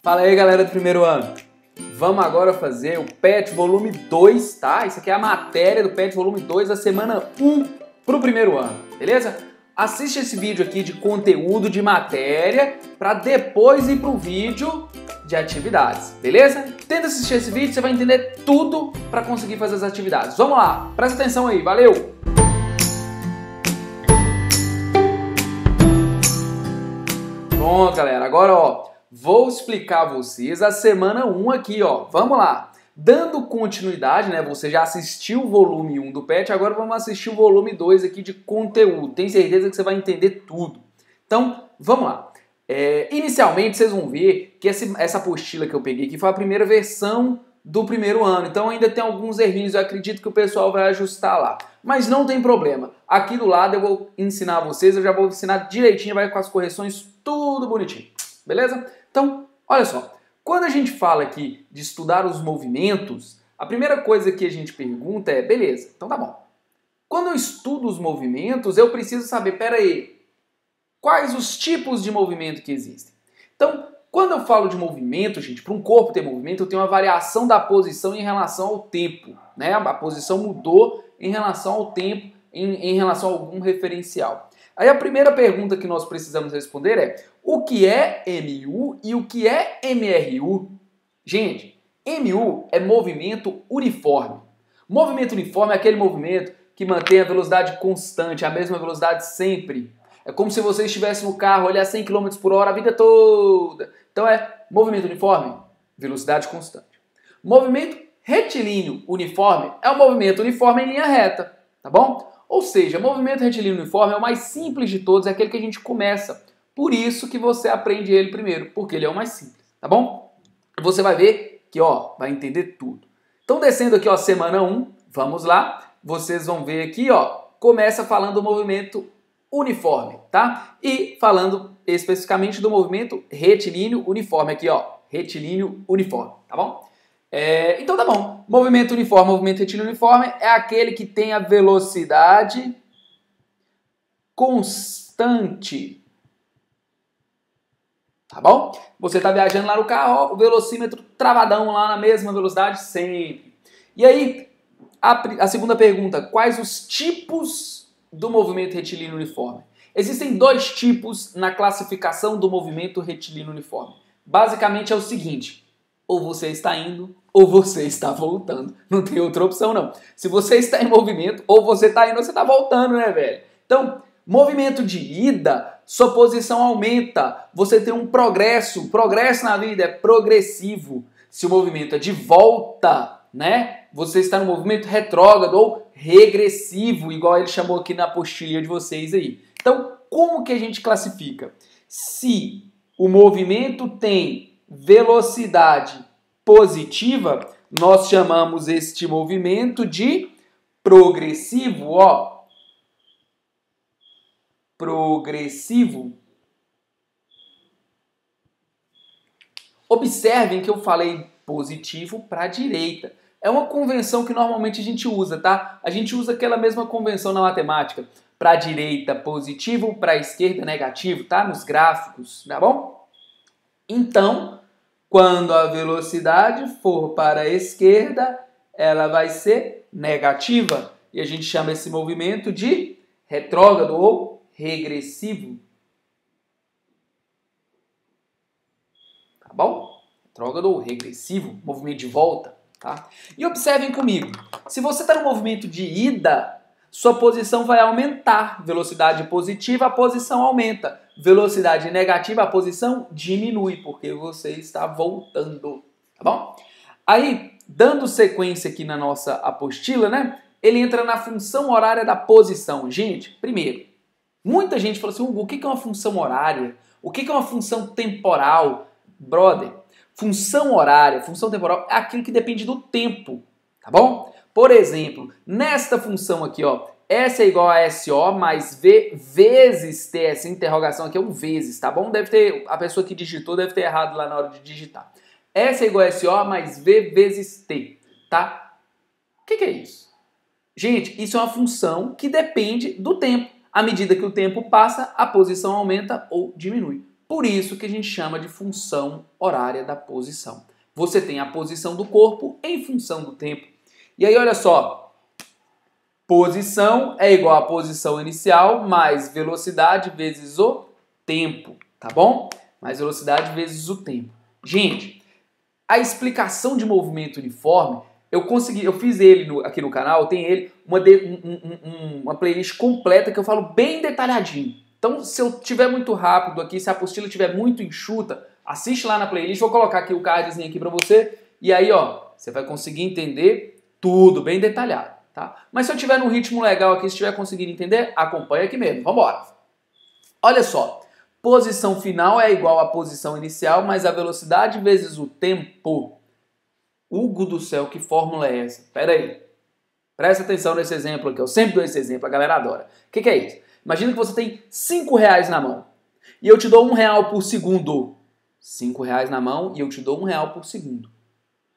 Fala aí, galera do primeiro ano. Vamos agora fazer o PET volume 2, tá? Isso aqui é a matéria do PET volume 2 da semana 1 pro primeiro ano, beleza? Assiste esse vídeo aqui de conteúdo de matéria para depois ir pro vídeo de atividades, beleza? Tenta assistir esse vídeo, você vai entender tudo para conseguir fazer as atividades. Vamos lá, presta atenção aí, valeu! Pronto, galera, agora vou explicar a vocês a semana 1 aqui, vamos lá. Dando continuidade, né, você já assistiu o volume 1 do PET, agora vamos assistir o volume 2 aqui de conteúdo. Tenho certeza que você vai entender tudo. Então, vamos lá. Inicialmente, vocês vão ver que essa apostila que eu peguei aqui foi a primeira versão do primeiro ano. Então, ainda tem alguns errinhos, eu acredito que o pessoal vai ajustar lá. Mas não tem problema. Aqui do lado eu vou ensinar vocês, eu já vou ensinar direitinho, vai com as correções tudo bonitinho. Beleza? Então, olha só. Quando a gente fala aqui de estudar os movimentos, a primeira coisa que a gente pergunta é, beleza, então tá bom. Quando eu estudo os movimentos, eu preciso saber, peraí, quais os tipos de movimento que existem? Então, quando eu falo de movimento, gente, para um corpo ter movimento, eu tenho uma variação da posição em relação ao tempo, né? A posição mudou em relação ao tempo, em relação a algum referencial. Aí a primeira pergunta que nós precisamos responder é, o que é MU e o que é MRU? Gente, MU é movimento uniforme. Movimento uniforme é aquele movimento que mantém a velocidade constante, a mesma velocidade sempre. É como se você estivesse no carro, olhar 100 km por hora a vida toda. Então é movimento uniforme, velocidade constante. Movimento retilíneo uniforme é um movimento uniforme em linha reta, tá bom? Ou seja, movimento retilíneo uniforme é o mais simples de todos, é aquele que a gente começa. Por isso que você aprende ele primeiro, porque ele é o mais simples, tá bom? Você vai ver que, vai entender tudo. Então, descendo aqui, semana 1, vamos lá. Vocês vão ver aqui, começa falando do movimento uniforme, tá? E falando especificamente do movimento retilíneo uniforme aqui, retilíneo uniforme, tá bom? Então tá bom, movimento uniforme, movimento retilíneo uniforme é aquele que tem a velocidade constante, tá bom? Você tá viajando lá no carro, o velocímetro travadão lá na mesma velocidade sempre. E aí, a segunda pergunta, quais os tipos do movimento retilíneo uniforme? Existem dois tipos na classificação do movimento retilíneo uniforme. Basicamente é o seguinte, ou você está indo, ou você está voltando. Não tem outra opção, não. Se você está em movimento, ou você está indo, ou você está voltando, né, velho? Então, movimento de ida, sua posição aumenta. Você tem um progresso. O progresso na vida é progressivo. Se o movimento é de volta, né? Você está no movimento retrógrado ou regressivo, igual ele chamou aqui na apostilinha de vocês aí. Então, como que a gente classifica? Se o movimento tem velocidade positiva, nós chamamos este movimento de progressivo, progressivo. Observem que eu falei positivo para a direita. É uma convenção que normalmente a gente usa, tá? A gente usa aquela mesma convenção na matemática. Para a direita positivo, para a esquerda negativo, tá? Nos gráficos, tá bom? Então, quando a velocidade for para a esquerda, ela vai ser negativa. E a gente chama esse movimento de retrógrado ou regressivo. Tá bom? Retrógrado ou regressivo, movimento de volta. Tá? E observem comigo, se você está no movimento de ida, sua posição vai aumentar. Velocidade positiva, a posição aumenta. Velocidade negativa, a posição diminui, porque você está voltando, tá bom? Aí, dando sequência aqui na nossa apostila, né? Ele entra na função horária da posição. Gente, primeiro, muita gente fala assim, Hugo, o que é uma função horária? O que é uma função temporal? Brother, função horária, função temporal é aquilo que depende do tempo, tá bom? Por exemplo, nesta função aqui, S é igual a SO mais V vezes T. Essa interrogação aqui é um vezes, tá bom? A pessoa que digitou deve ter errado lá na hora de digitar. S é igual a SO mais V vezes T, tá? O que é isso? Gente, isso é uma função que depende do tempo. À medida que o tempo passa, a posição aumenta ou diminui. Por isso que a gente chama de função horária da posição. Você tem a posição do corpo em função do tempo. E aí, olha só, posição é igual a posição inicial mais velocidade vezes o tempo, tá bom? Mais velocidade vezes o tempo. Gente, a explicação de movimento uniforme, eu fiz ele aqui no canal, tem ele, uma playlist completa que eu falo bem detalhadinho. Então, se eu estiver muito rápido aqui, se a apostila estiver muito enxuta, assiste lá na playlist, vou colocar aqui o cardzinho aqui para você, e aí, ó, você vai conseguir entender tudo bem detalhado, tá? Mas se eu estiver num ritmo legal aqui, se estiver conseguindo entender, acompanha aqui mesmo, vambora. Olha só, posição final é igual à posição inicial, mais a velocidade vezes o tempo. Hugo do céu, que fórmula é essa? Pera aí. Presta atenção nesse exemplo aqui. Eu sempre dou esse exemplo, a galera adora. O que é isso? Imagina que você tem R$5 na mão e eu te dou R$1 por segundo. R$5 na mão e eu te dou R$1 por segundo.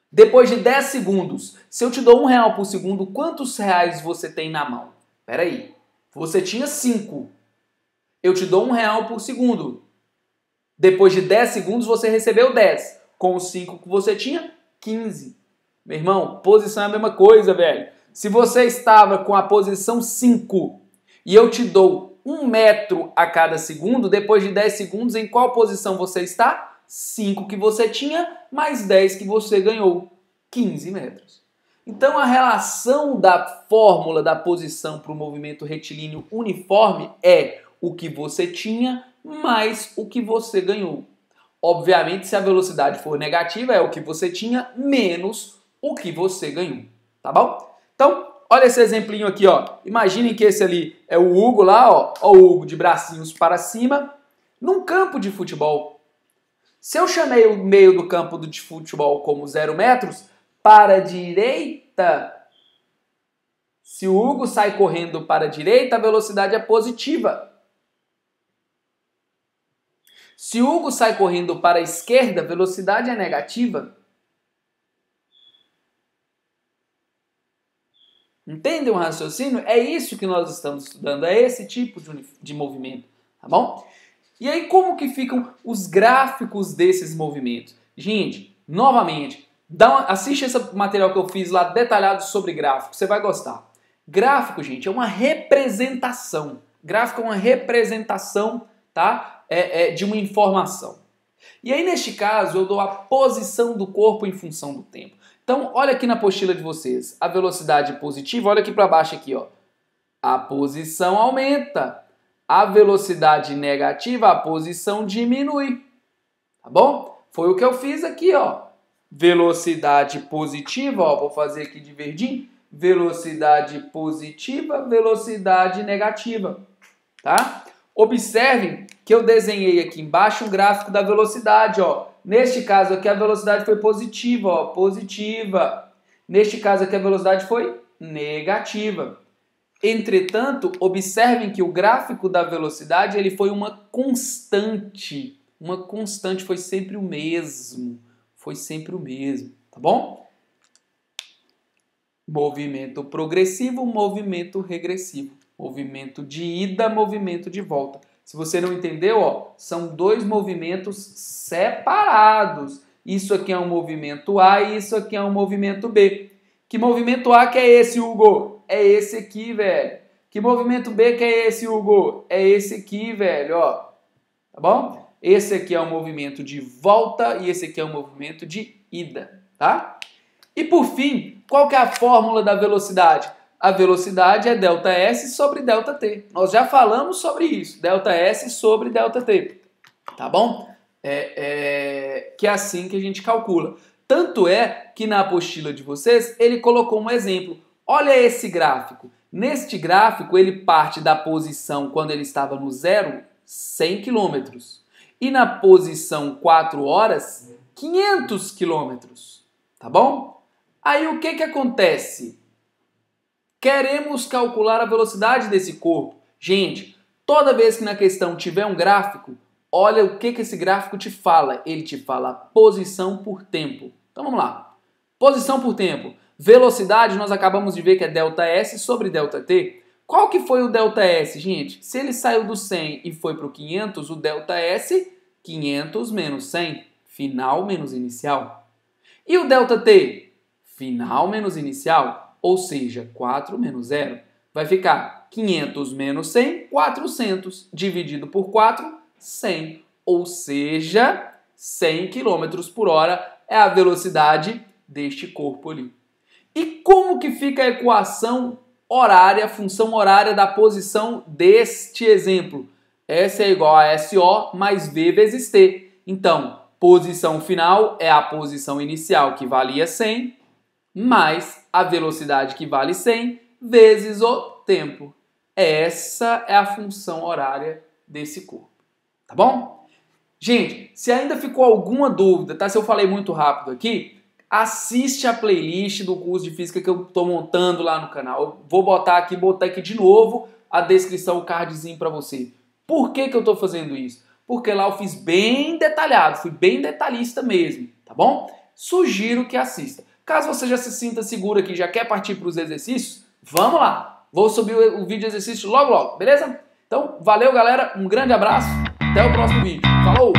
Depois de 10 segundos, se eu te dou R$1 por segundo, quantos reais você tem na mão? Pera aí. Você tinha 5. Eu te dou R$1 por segundo. Depois de 10 segundos, você recebeu 10. Com os 5 que você tinha, 15. Meu irmão, posição é a mesma coisa, velho. Se você estava com a posição 5 e eu te dou 1 metro a cada segundo, depois de 10 segundos, em qual posição você está? 5 que você tinha, mais 10 que você ganhou. 15 metros. Então, a relação da fórmula da posição para o movimento retilíneo uniforme é o que você tinha mais o que você ganhou. Obviamente, se a velocidade for negativa, é o que você tinha menos o que você ganhou. Tá bom? Então, olha esse exemplinho aqui, ó. Imaginem que esse ali é o Hugo lá, ó. Ó o Hugo de bracinhos para cima, num campo de futebol. Se eu chamei o meio do campo de futebol como 0 metros, para a direita, se o Hugo sai correndo para a direita, a velocidade é positiva. Se o Hugo sai correndo para a esquerda, a velocidade é negativa. Entendem o raciocínio? É isso que nós estamos estudando, é esse tipo de movimento, tá bom? E aí como que ficam os gráficos desses movimentos? Gente, novamente, assiste esse material que eu fiz lá detalhado sobre gráfico, você vai gostar. Gráfico, gente, é uma representação. Gráfico é uma representação, tá? De uma informação. E aí, neste caso, eu dou a posição do corpo em função do tempo. Então, olha aqui na apostila de vocês. A velocidade positiva, olha aqui para baixo aqui, ó. A posição aumenta. A velocidade negativa, a posição diminui. Tá bom? Foi o que eu fiz aqui, ó. Velocidade positiva, ó, vou fazer aqui de verdinho. Velocidade positiva, velocidade negativa. Tá? Observem que eu desenhei aqui embaixo um gráfico da velocidade, ó. Neste caso aqui a velocidade foi positiva, ó, positiva. Neste caso aqui a velocidade foi negativa. Entretanto, observem que o gráfico da velocidade ele foi uma constante. Uma constante, foi sempre o mesmo. Foi sempre o mesmo, tá bom? Movimento progressivo, movimento regressivo. Movimento de ida, movimento de volta. Se você não entendeu, ó, são dois movimentos separados. Isso aqui é um movimento A e isso aqui é um movimento B. Que movimento A que é esse, Hugo? É esse aqui, velho. Que movimento B que é esse, Hugo? É esse aqui, velho, ó. Tá bom? Esse aqui é um movimento de volta e esse aqui é um movimento de ida, tá? E por fim, qual que é a fórmula da velocidade? A velocidade é ΔS sobre ΔT. Nós já falamos sobre isso. ΔS sobre ΔT. Tá bom? Que é assim que a gente calcula. Tanto é que na apostila de vocês, ele colocou um exemplo. Olha esse gráfico. Neste gráfico, ele parte da posição quando ele estava no 0, 100 km. E na posição 4 horas, 500 km. Tá bom? Aí o que acontece? Queremos calcular a velocidade desse corpo. Gente, toda vez que na questão tiver um gráfico, olha o que esse gráfico te fala. Ele te fala posição por tempo. Então vamos lá. Posição por tempo. Velocidade, nós acabamos de ver que é ΔS sobre ΔT. Qual que foi o ΔS, gente? Se ele saiu do 100 e foi para o 500, o ΔS, 500 menos 100, final menos inicial. E o ΔT? Final menos inicial, ou seja, 4 menos 0. Vai ficar 500 menos 100, 400, dividido por 4, 100. Ou seja, 100 km por hora é a velocidade deste corpo ali. E como que fica a equação horária, a função horária da posição deste exemplo? S é igual a SO mais V vezes T. Então, posição final é a posição inicial, que valia 100, mais a velocidade, que vale 100, vezes o tempo. Essa é a função horária desse corpo. Tá bom? Gente, se ainda ficou alguma dúvida, tá? Se eu falei muito rápido aqui, assiste a playlist do curso de Física que eu estou montando lá no canal. Eu vou botar aqui de novo a descrição, o cardzinho para você. Por que eu estou fazendo isso? Porque lá eu fiz bem detalhado, fui bem detalhista mesmo, tá bom? Sugiro que assista. Caso você já se sinta seguro aqui, já quer partir para os exercícios, vamos lá! Vou subir o vídeo de exercício logo, beleza? Então, valeu galera, um grande abraço, até o próximo vídeo. Falou!